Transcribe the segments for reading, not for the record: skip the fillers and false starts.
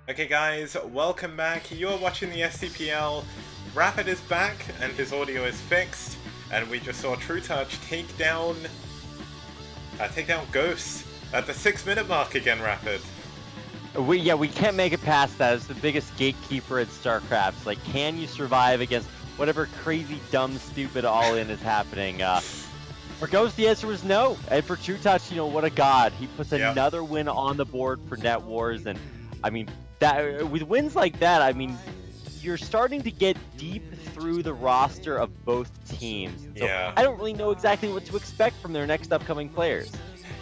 Okay guys, welcome back. You are watching the STPL. Rapid is back and his audio is fixed, and we just saw True Touch take down Ghosts at the 6-minute mark again, Rapid. We can't make it past that. It's the biggest gatekeeper in StarCraft. Like, can you survive against whatever crazy, dumb, stupid all-in is happening? For Ghost, the answer was no. And for True Touch, you know, what a god. He puts another win on the board for NetWars, and I mean, that with wins like that, I mean, you're starting to get deep through the roster of both teams. So I don't really know exactly what to expect from their next upcoming players.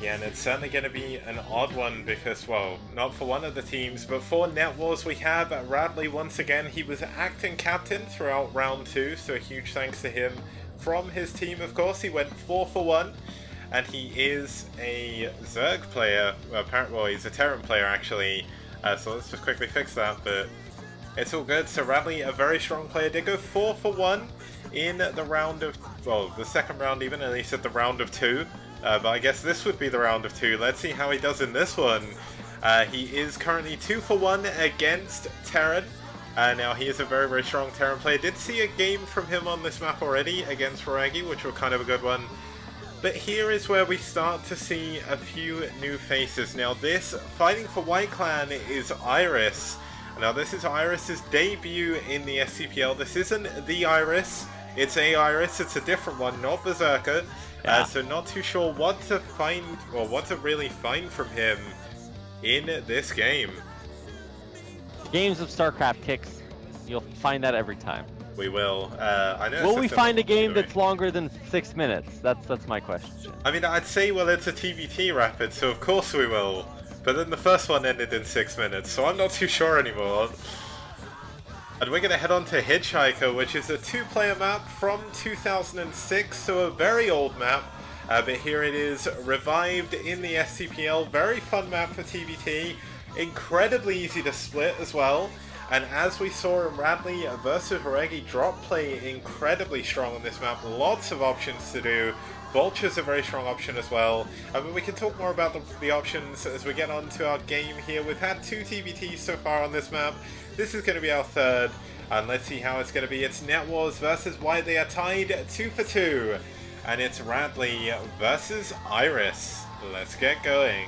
Yeah, and it's certainly going to be an odd one because, well, not for one of the teams, but for NetWars we have Radley once again. He was acting captain throughout round 2, so a huge thanks to him from his team, of course. He went 4 for 1, and he is a Zerg player. Apparently, well, he's a Terran player, actually. So let's just quickly fix that, but it's all good. So Radley, a very strong player, did go 4 for 1 in the round of, well, the second round even, at least at the round of 2. But I guess this would be the round of 2. Let's see how he does in this one. He is currently 2 for 1 against Terran. Now he is a very, very strong Terran player. Did see a game from him on this map already against Ferragi, which was kind of a good one. But here is where we start to see a few new faces. Now this, fighting for White Clan, is IriS. Now this is IriS's debut in the STPL. This isn't the IriS, it's a IriS, it's a different one, not Berserker. So not too sure what to find, or what to really find from him in this game. Games of StarCraft kicks, you'll find that every time. We will. I know. Will we find a game that's longer than 6 minutes? That's my question. I mean, I'd say, well, it's a TBT Rapid, so of course we will. But then the first one ended in 6 minutes, so I'm not too sure anymore. And we're going to head on to Hitchhiker, which is a 2-player map from 2006, so a very old map. But here it is, revived in the STPL. Very fun map for TBT. Incredibly easy to split as well. And as we saw in Radley versus Horegi, drop play incredibly strong on this map. Lots of options to do. Vulture's a very strong option as well. I mean, we can talk more about the options as we get on to our game here. We've had 2 TBTs so far on this map. This is going to be our 3rd. And let's see how it's going to be. It's NetWars versus White. They are tied 2 for 2. And it's Radley versus IriS. Let's get going.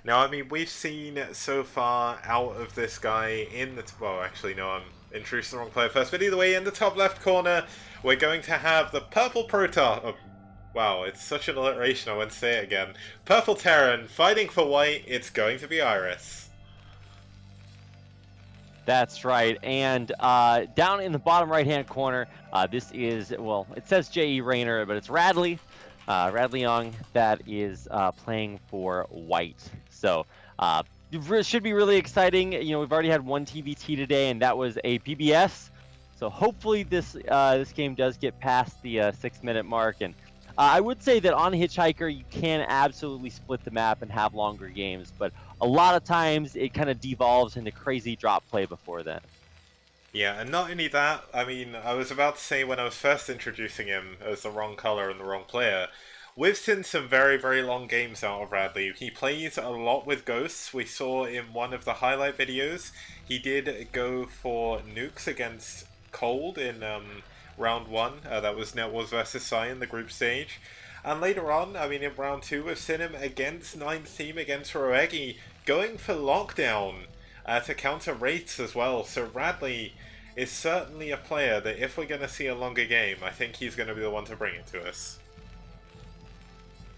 Now, I mean, we've seen so far out of this guy in the... Well, actually, no, I'm introducing the wrong player first. But either way, in the top left corner, we're going to have the Purple Protoss... Oh, wow, it's such an alliteration, I won't say it again. Purple Terran fighting for White. It's going to be IriS. That's right. And down in the bottom right-hand corner, this is, well, it says J.E. Rayner, but it's Radley. Radley Young, that is playing for White. So it should be really exciting. You know, we've already had 1 TBT today, and that was a BBS. So hopefully this game does get past the 6-minute mark. And I would say that on Hitchhiker, you can absolutely split the map and have longer games, but a lot of times it kind of devolves into crazy drop play before then. Yeah, and not only that, I mean, I was about to say when I was first introducing him as the wrong color and the wrong player, we've seen some very, very long games out of Radley. He plays a lot with Ghosts. We saw in one of the highlight videos, he did go for nukes against Cold in round 1. That was NetWars versus Psy in the group stage. And later on, I mean, in round 2, we've seen him against 9th team, against Horegi, going for Lockdown to counter Wraiths as well. So Radley is certainly a player that if we're going to see a longer game, I think he's going to be the one to bring it to us.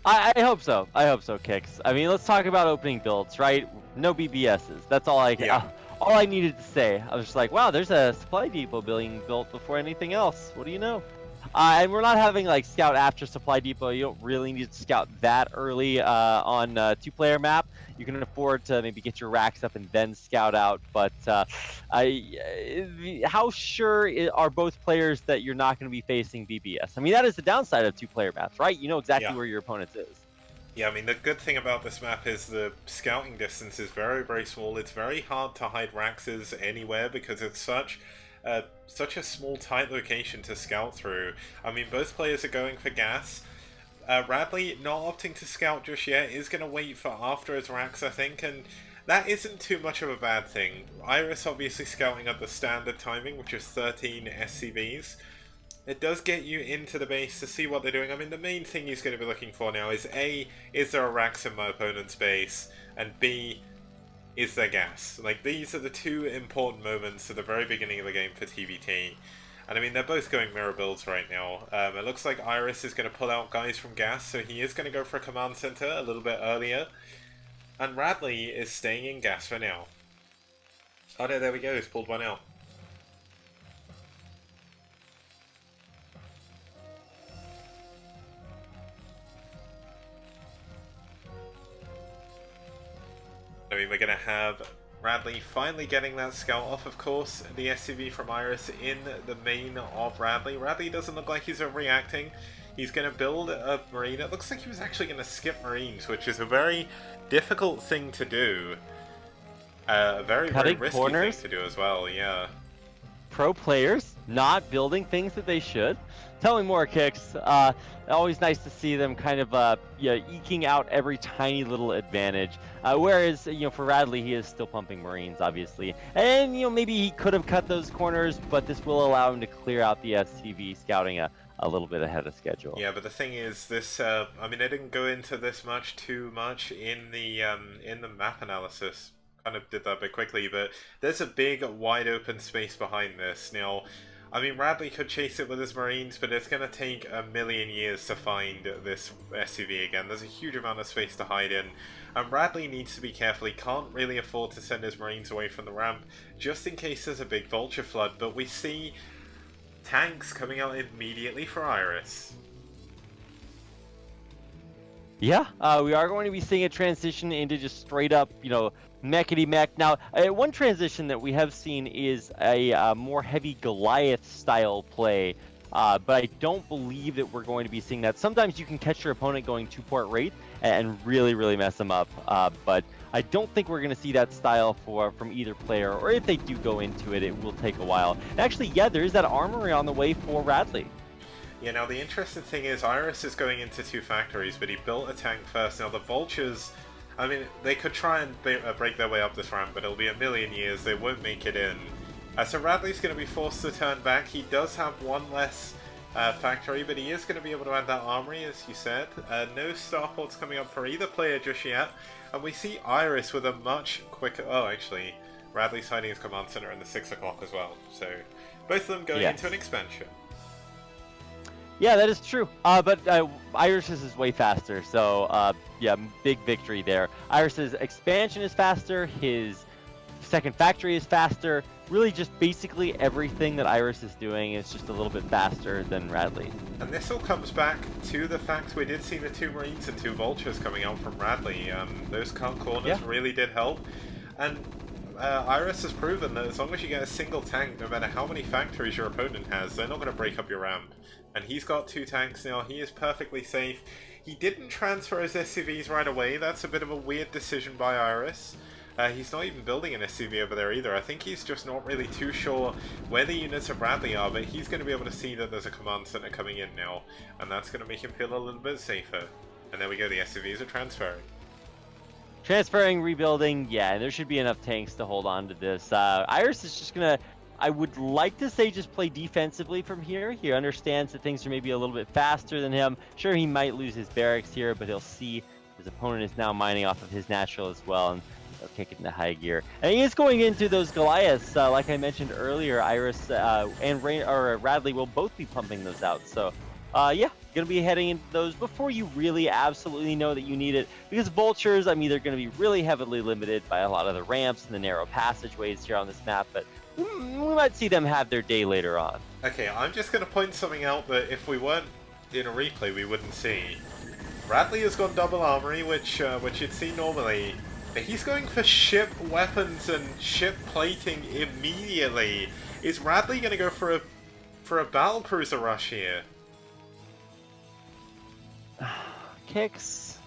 I hope so. I hope so, Kix. I mean, let's talk about opening builds, right? No BBSs. That's all all I needed to say. I was just like, wow, there's a supply depot being built before anything else. What do you know? And we're not having like scout after supply depot. You don't really need to scout that early on a 2-player map. You can afford to maybe get your racks up and then scout out. But how sure are both players that you're not going to be facing BBS? I mean, that is the downside of 2-player maps, right? You know exactly where your opponent is. Yeah, I mean, the good thing about this map is the scouting distance is very, very small. It's very hard to hide Raxes anywhere because it's such a small, tight location to scout through. I mean, both players are going for gas. Radley not opting to scout just yet, is going to wait for after his racks, I think, and that isn't too much of a bad thing. IriS obviously scouting at the standard timing, which is 13 SCVs. It does get you into the base to see what they're doing. I mean, the main thing he's going to be looking for now is A, is there a racks in my opponent's base, and B, is there gas? Like, these are the two important moments at the very beginning of the game for TBT. And I mean, they're both going mirror builds right now. It looks like IriS is going to pull out guys from gas, so he is going to go for a command center a little bit earlier. And Radley is staying in gas for now. Oh no, there we go, he's pulled one out. I mean, we're going to have Radley finally getting that scout off, of course. The SCV from IriS in the main of Radley. Radley doesn't look like he's overreacting. He's going to build a Marine. It looks like he was actually going to skip Marines, which is a very difficult thing to do. A very risky thing to do as well, yeah. Pro players not building things that they should. Tell me more, Kicks. Always nice to see them kind of eking out every tiny little advantage. Whereas, for Radley, he is still pumping Marines, obviously. And, maybe he could have cut those corners, but this will allow him to clear out the SCV scouting a little bit ahead of schedule. Yeah, but the thing is, this, I mean, I didn't go into this too much in the map analysis. Kind of did that a bit quickly, but there's a big wide open space behind this. Now, I mean, Radley could chase it with his Marines, but it's going to take a million years to find this SCV again. There's a huge amount of space to hide in, and Radley needs to be careful. He can't really afford to send his Marines away from the ramp, just in case there's a big vulture flood. But we see tanks coming out immediately for IriS. Yeah, we are going to be seeing a transition into just straight up, mechity mech. Now, one transition that we have seen is a more heavy Goliath style play, but I don't believe that we're going to be seeing that. Sometimes you can catch your opponent going 2-port Wraith and really, really mess them up, but I don't think we're going to see that style from either player, or if they do go into it, it will take a while. And actually, yeah, there is that armory on the way for Radley. Yeah, now the interesting thing is IriS is going into 2 factories, but he built a tank first. Now the vultures, I mean, they could try and break their way up this ramp, but it'll be a million years. They won't make it in. So Radley's going to be forced to turn back. He does have one less factory, but he is going to be able to add that armory, as you said. No starports coming up for either player just yet. And we see IriS with a much quicker... Oh, actually, Radley's hiding his command center in the 6 o'clock as well. So both of them going into an expansion. Yeah, that is true. But IriS is way faster, so yeah, big victory there. IriS's expansion is faster, his second factory is faster. Really just basically everything that IriS is doing is just a little bit faster than Radley. And this all comes back to the fact we did see the 2 Marines and 2 Vultures coming out from Radley. Those cut corners really did help. And IriS has proven that as long as you get a single tank, no matter how many factories your opponent has, they're not going to break up your ramp. And he's got 2 tanks now, he is perfectly safe. He didn't transfer his SCVs right away, that's a bit of a weird decision by IriS. He's not even building an SCV over there either. I think he's just not really too sure where the units of Radley are, but he's going to be able to see that there's a command center coming in now, and that's going to make him feel a little bit safer. And there we go, the SCVs are transferring. Transferring, rebuilding, yeah, and there should be enough tanks to hold on to this. IriS is just going to, I would like to say, just play defensively from here. He understands that things are maybe a little bit faster than him. Sure, he might lose his barracks here, but he'll see his opponent is now mining off of his natural as well, and he'll kick it into high gear. And he is going into those Goliaths. Like I mentioned earlier, IriS and Radley will both be pumping those out. So, yeah, going to be heading into those before you really absolutely know that you need it. Because Vultures, I mean, they're going to be really heavily limited by a lot of the ramps and the narrow passageways here on this map, but we might see them have their day later on. Okay, I'm just going to point something out that if we weren't in a replay, we wouldn't see. Radley has gone double armory, which you'd see normally. But he's going for ship weapons and ship plating immediately. Is Radley going to go for a battlecruiser rush here? Kicks,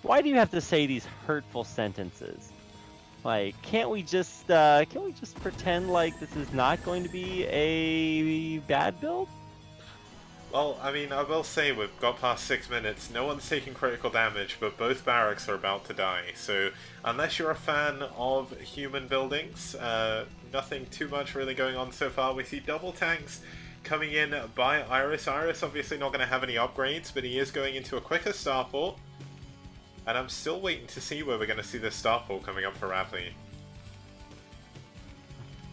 why do you have to say these hurtful sentences? Like, can't we just pretend like this is not going to be a bad build? Well, I mean, I will say we've got past 6 minutes, no one's taking critical damage, but both barracks are about to die. So, unless you're a fan of human buildings, nothing too much really going on so far. We see double tanks coming in by IriS. IriS obviously not going to have any upgrades, but he is going into a quicker starport. And I'm still waiting to see where we're going to see this starport coming up for Radley.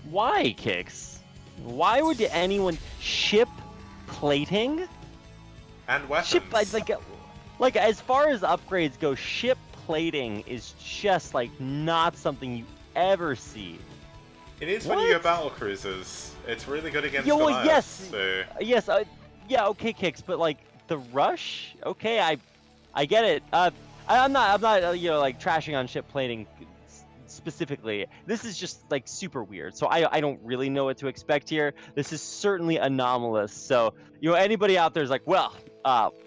Why, Kix? Why would anyone ship plating? And weapons. Ship, like as far as upgrades go, ship plating is just like not something you ever see. It is when you go battle cruisers. It's really good against well, Goliaths, yes, yeah, okay, Kix, but like the rush, okay, I get it. I'm not, you know, like trashing on ship plating specifically. This is just like super weird, so I don't really know what to expect here. This is certainly anomalous. So, you know, anybody out there is like, well,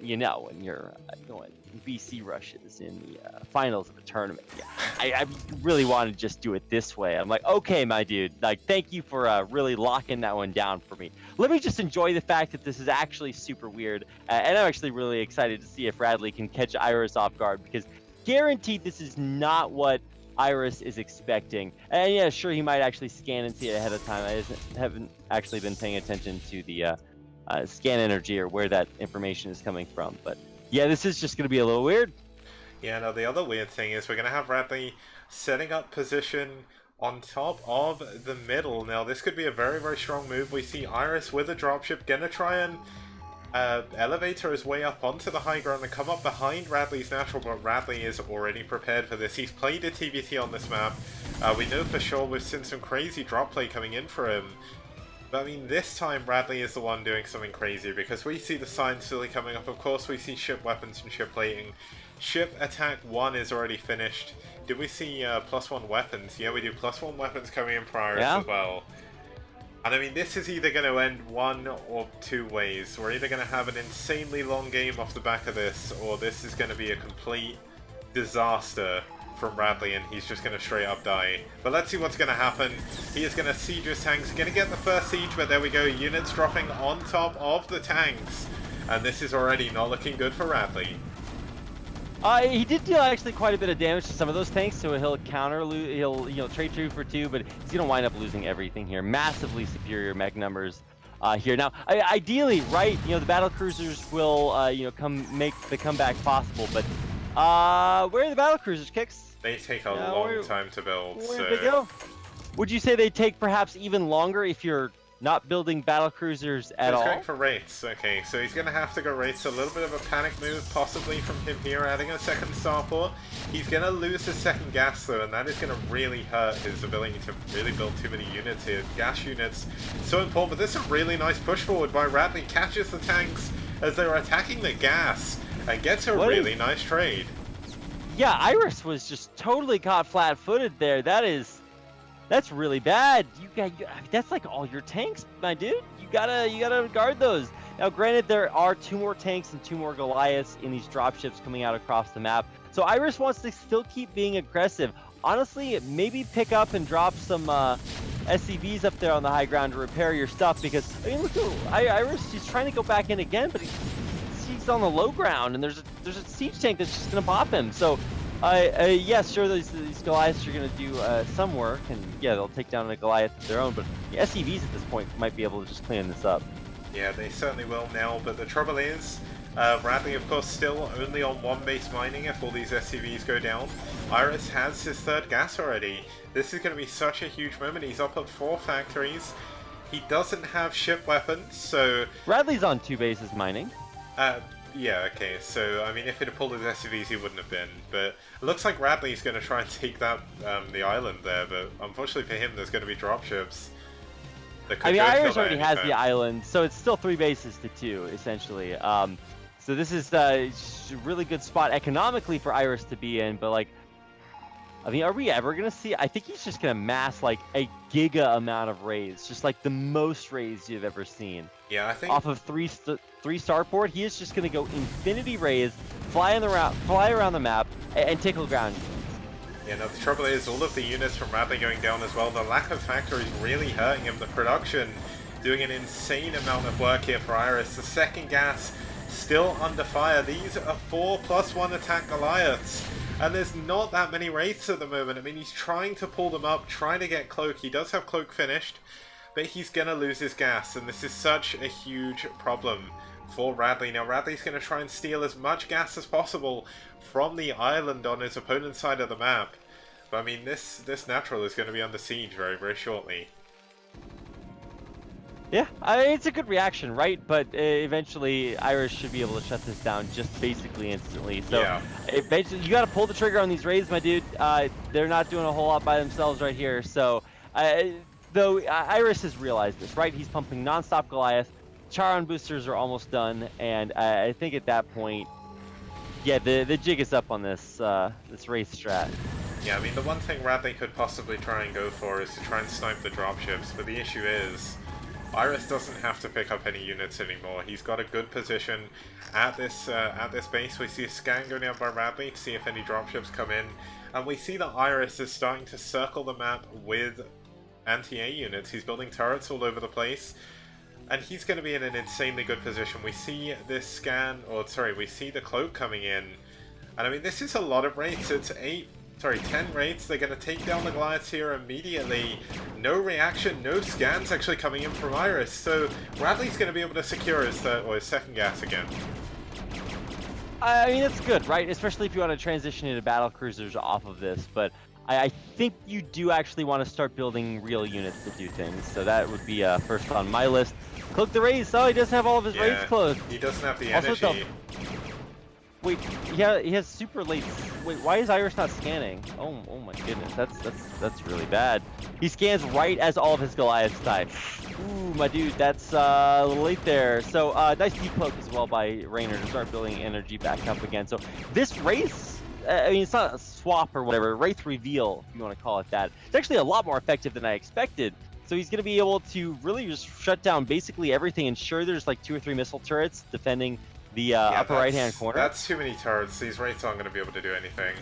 you know, when you're going BC rushes in the finals of the tournament, yeah, I really want to just do it this way. I'm like, okay, my dude, like, thank you for really locking that one down for me. Let me just enjoy the fact that this is actually super weird, and I'm actually really excited to see if Radley can catch IriS off guard, because guaranteed this is not what IriS is expecting. And yeah, sure, he might actually scan and see it ahead of time. I haven't actually been paying attention to the scan energy or where that information is coming from, but yeah, this is just going to be a little weird. Yeah, no, the other weird thing is we're going to have Radley setting up position on top of the middle. Now, this could be a very, very strong move. We see IriS with a dropship going to try and elevator his way up onto the high ground and come up behind Radley's natural, but Radley is already prepared for this. He's played a TBT on this map. We know for sure we've seen some crazy drop play coming in for him. But I mean, this time Radley is the one doing something crazy, because we see the signs still coming up. Of course, we see ship weapons and ship plating. Ship attack 1 is already finished. Did we see +1 weapons? Yeah, we do +1 weapons coming in for IriS as well. And I mean, this is either going to end one or two ways. We're either going to have an insanely long game off the back of this, or this is going to be a complete disaster from Radley, and he's just going to straight up die. But let's see what's going to happen. He is going to siege his tanks, going to get the first siege, but there we go, units dropping on top of the tanks. And this is already not looking good for Radley. He did deal actually quite a bit of damage to some of those tanks, so he'll he'll trade 2 for 2, but he's going to wind up losing everything here. Massively superior mech numbers here. Now, ideally, right, you know, the battle cruisers will, you know, make the comeback possible, but where are the battle cruisers, Kix? They take a long time to build. Where'd they go? Would you say they take perhaps even longer if you're not building battle cruisers at all? He's going for rates. Okay, so he's going to have to go rates. A little bit of a panic move possibly from him here, adding a second starport. He's going to lose his second gas though, and that is going to really hurt his ability to really build too many units here. Gas units, so important, but this is a really nice push forward by Radley. Catches the tanks as they're attacking the gas and gets a really nice trade. Yeah, IriS was just totally caught flat-footed there. That's really bad. That's like all your tanks, my dude. You gotta guard those. Now, granted, there are 2 more tanks and 2 more Goliaths in these dropships coming out across the map. So IriS wants to still keep being aggressive. Honestly, maybe pick up and drop some SCVs up there on the high ground to repair your stuff, because I mean, look at IriS. He's trying to go back in again, but he's on the low ground, and there's a siege tank that's just gonna pop him. So yes, sure, these Goliaths are gonna do some work, and yeah, they'll take down a Goliath of their own, but the SCVs at this point might be able to just clean this up. Yeah, they certainly will now, but the trouble is, Radley, of course, still only on 1 base mining if all these SCVs go down. IriS has his 3rd gas already. This is going to be such a huge moment. He's up at 4 factories. He doesn't have ship weapons, so... Radley's on 2 bases mining. Yeah, okay, so, I mean, if it had pulled his SCVs, he wouldn't have been, but it looks like Radley's going to try and take that, the island there, but unfortunately for him, there's going to be dropships. I mean, IriS already has the island, so it's still 3 bases to 2, essentially. So this is a really good spot economically for IriS to be in, but, like, I mean, are we ever going to see... I think he's just going to mass, like, a giga amount of raids, just, like, the most raids you've ever seen. Yeah, I think... Off of 3 starport, he is just going to go infinity raids, fly around the map, and tickle ground. Yeah, no, the trouble is, all of the units from Radley going down as well. The lack of factories really hurting him. The production doing an insane amount of work here for IriS. The second gas still under fire. These are 4+1 attack Goliaths. And there's not that many Wraiths at the moment. I mean, he's trying to pull them up, trying to get Cloak. He does have Cloak finished, but he's going to lose his gas. And this is such a huge problem for Radley. Now, Radley's going to try and steal as much gas as possible from the island on his opponent's side of the map. But I mean, this natural is going to be under siege very, very shortly. Yeah, I mean, it's a good reaction, right? But eventually, IriS should be able to shut this down just basically instantly. So Yeah. eventually, you got to pull the trigger on these raids, my dude. They're not doing a whole lot by themselves right here. So, though IriS has realized this, right? He's pumping nonstop Goliath. Charon boosters are almost done, and I think at that point, yeah, the jig is up on this this race strat. Yeah, I mean, the one thing Radley could possibly try and go for is to try and snipe the dropships, but the issue is, IriS doesn't have to pick up any units anymore. He's got a good position at this base. We see a scan going down by Radley to see if any dropships come in, and we see that IriS is starting to circle the map with anti-A units. He's building turrets all over the place, and he's going to be in an insanely good position. We see this scan, or sorry, we see the cloak coming in, and I mean, this is a lot of raids. It's 10 raids. They're going to take down the Goliaths here immediately. No reaction, no scans actually coming in from IriS. So Radley's going to be able to secure his third or his second gas again. I mean, that's good, right? Especially if you want to transition into battle cruisers off of this. But I think you do actually want to start building real units to do things. So that would be first on my list. Cloak the raids. Oh, he does have all of his raids closed. He doesn't have the also, energy. Wait, yeah, he has super late. Wait, why is IriS not scanning? Oh my goodness, that's really bad. He scans right as all of his Goliaths die. Ooh, my dude, that's a little late there. So nice decloak as well by Raynor to start building energy back up again. So this race, I mean, it's not a swap or whatever, Wraith reveal, if you want to call it that. It's actually a lot more effective than I expected. So he's going to be able to really just shut down basically everything, ensure there's like 2 or 3 missile turrets defending the upper right-hand corner. That's too many turrets. These Wraiths aren't going to be able to do anything.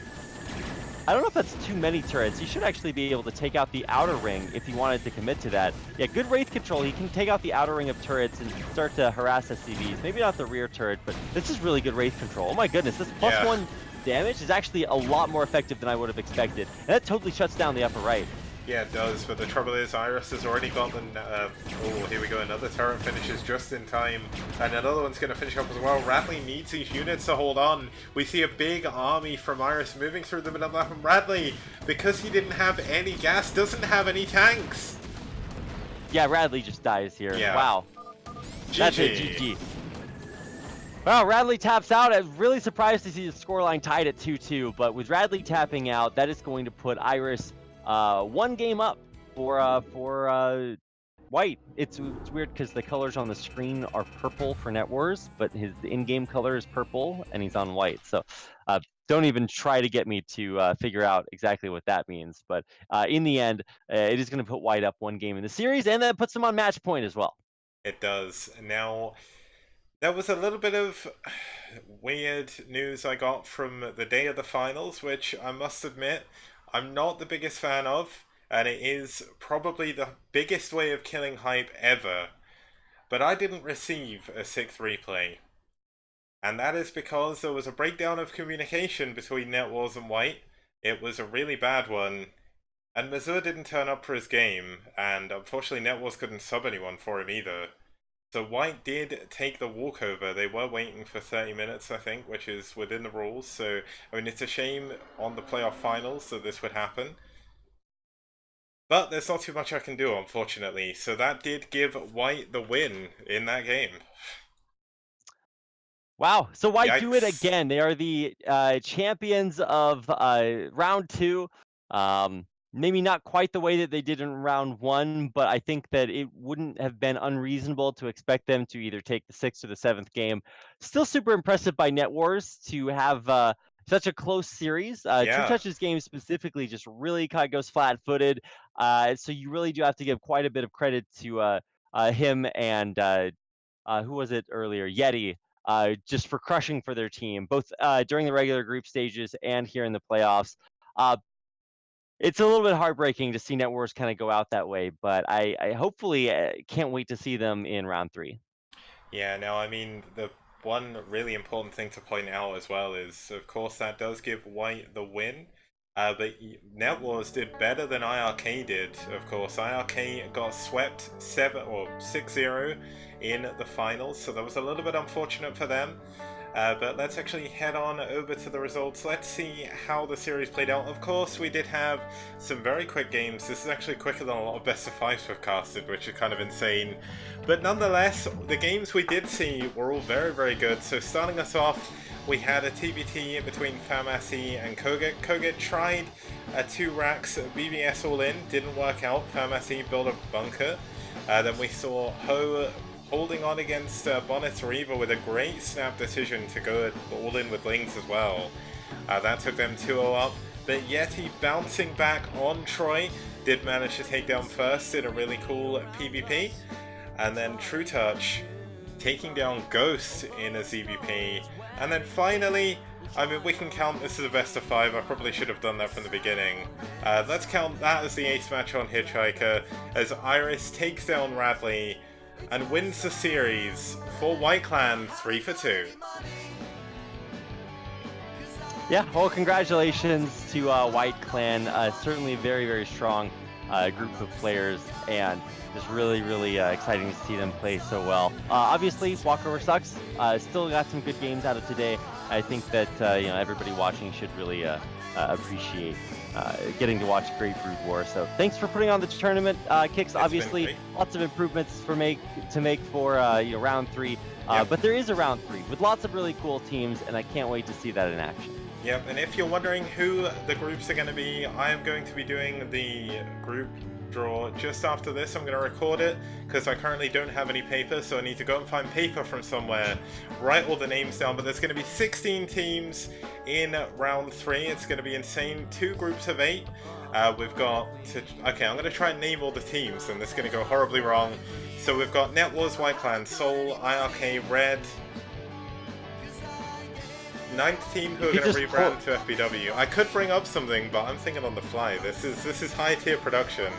I don't know if that's too many turrets. He should actually be able to take out the outer ring if he wanted to commit to that. Yeah, good Wraith control. He can take out the outer ring of turrets and start to harass SCVs. Maybe not the rear turret, but this is really good Wraith control. Oh my goodness, this +1 damage is actually a lot more effective than I would have expected. And that totally shuts down the upper right. Yeah, it does, but the trouble is IriS has already got the... oh, here we go, another turret finishes just in time, and another one's going to finish up as well. Radley needs these units to hold on. We see a big army from IriS moving through the middle of the map, and Radley, because he didn't have any gas, doesn't have any tanks! Yeah, Radley just dies here. Yeah. Wow. GG. That's a GG. Well, Radley taps out. I'm really surprised to see the scoreline tied at 2-2, but with Radley tapping out, that is going to put IriS 1 game up for White. It's weird because the colors on the screen are purple for NetWars, but his in-game color is purple and he's on white. So don't even try to get me to figure out exactly what that means. But in the end, it is going to put White up 1 game in the series, and that puts him on match point as well. It does. Now, there was a little bit of weird news I got from the day of the finals, which I must admit I'm not the biggest fan of, and it is probably the biggest way of killing hype ever. But I didn't receive a 6th replay. And that is because there was a breakdown of communication between NetWars and White. It was a really bad one. And Mazur didn't turn up for his game, and unfortunately NetWars couldn't sub anyone for him either. So White did take the walkover. They were waiting for 30 minutes, I think, which is within the rules. So, I mean, it's a shame on the playoff finals that this would happen. But there's not too much I can do, unfortunately. So that did give White the win in that game. Wow. So White do it Yikes. again. They are the champions of round 2. Maybe not quite the way that they did in round 1, but I think that it wouldn't have been unreasonable to expect them to either take the 6th or the 7th game. Still super impressive by NetWars to have such a close series. True Touch's game specifically just really kind of goes flat-footed. So you really do have to give quite a bit of credit to him and who was it earlier? Yeti. Just for crushing for their team, both during the regular group stages and here in the playoffs. It's a little bit heartbreaking to see NetWars kind of go out that way, but I hopefully can't wait to see them in round 3. Yeah, no, I mean, the one really important thing to point out as well is, of course, that does give White the win. But NetWars did better than IRK did, of course. IRK got swept 6-0 in the finals, so that was a little bit unfortunate for them. But let's actually head on over to the results. Let's see how the series played out. Of course, we did have some very quick games. This is actually quicker than a lot of best of fives we've casted, which is kind of insane. But nonetheless, the games we did see were all very, very good. So starting us off, we had a TBT between Famasi and Koget. Koget tried 2 racks BBS all in, didn't work out. Famasi built a bunker. Then we saw Ho holding on against Bonnet's Reaver with a great snap decision to go all in with Lings as well. That took them 2-0 up, but Yeti bouncing back on Troy did manage to take down first in a really cool PvP, and then True Touch taking down Ghost in a ZVP, and then finally, I mean, we can count this as a best of 5. I probably should have done that from the beginning. Let's count that as the ace match on Hitchhiker, as IriS takes down Radley and wins the series for White Clan 3-2. Yeah, well, congratulations to White Clan. Certainly a very, very strong group of players, and just really, really exciting to see them play so well. Obviously, walkover sucks. Still got some good games out of today. I think that everybody watching should really appreciate getting to watch great Brood War. So thanks for putting on the tournament, Kicks. Obviously, lots of improvements to make for round 3. Yep. But there is a round 3 with lots of really cool teams, and I can't wait to see that in action. Yep, and if you're wondering who the groups are going to be, I am going to be doing the group draw just after this. I'm going to record it because I currently don't have any paper, so I need to go and find paper from somewhere, write all the names down. But there's going to be 16 teams in round 3. It's going to be insane. 2 groups of 8. We've got okay, I'm going to try and name all the teams, and this is going to go horribly wrong. So we've got NetWars, White Clan, Soul, IRK, Red, 9th team who are going to rebrand to FBW. I could bring up something, but I'm thinking on the fly. This is high tier production.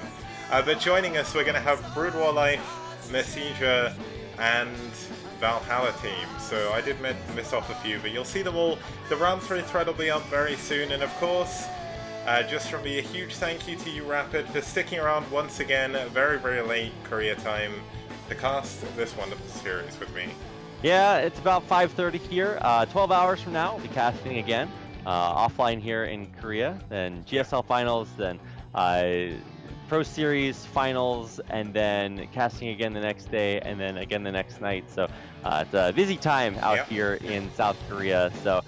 But joining us, we're going to have Brood War Life, Messenger, and Valhalla team. So I did miss off a few, but you'll see them all. The round 3 thread will be up very soon, and of course, just from me, a huge thank you to you, Rapid, for sticking around once again, very, very late Korea time, to cast this wonderful series with me. Yeah, it's about 5:30 here. 12 hours from now, we'll be casting again, offline here in Korea, then GSL finals, then Pro Series finals, and then casting again the next day, and then again the next night. So it's a busy time out here in South Korea. So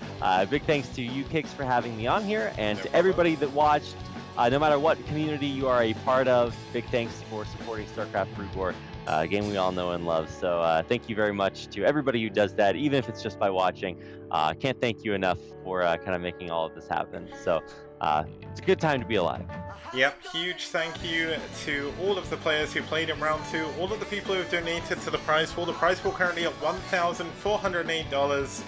big thanks to you, Kicks, for having me on here, and to everybody that watched. No matter what community you are a part of, big thanks for supporting StarCraft Brood War, a game we all know and love. So thank you very much to everybody who does that, even if it's just by watching. Can't thank you enough for kind of making all of this happen. So it's a good time to be alive. Yep, huge thank you to all of the players who played in round 2, all of the people who have donated to the prize pool. The prize pool currently at $1,408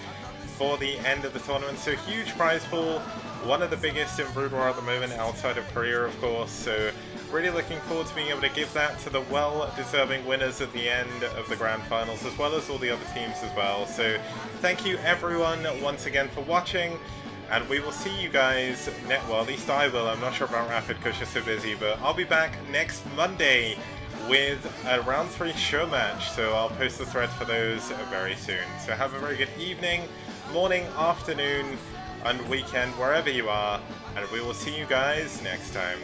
for the end of the tournament, so huge prize pool, one of the biggest in Brood War at the moment, outside of Korea, of course. So really looking forward to being able to give that to the well-deserving winners at the end of the grand finals, as well as all the other teams as well. So thank you everyone once again for watching, and we will see you guys well, at least I will. I'm not sure about Rapid because you're so busy, but I'll be back next Monday with a round 3 show match, so I'll post the thread for those very soon. So have a very good evening, morning, afternoon, and weekend wherever you are, and we will see you guys next time.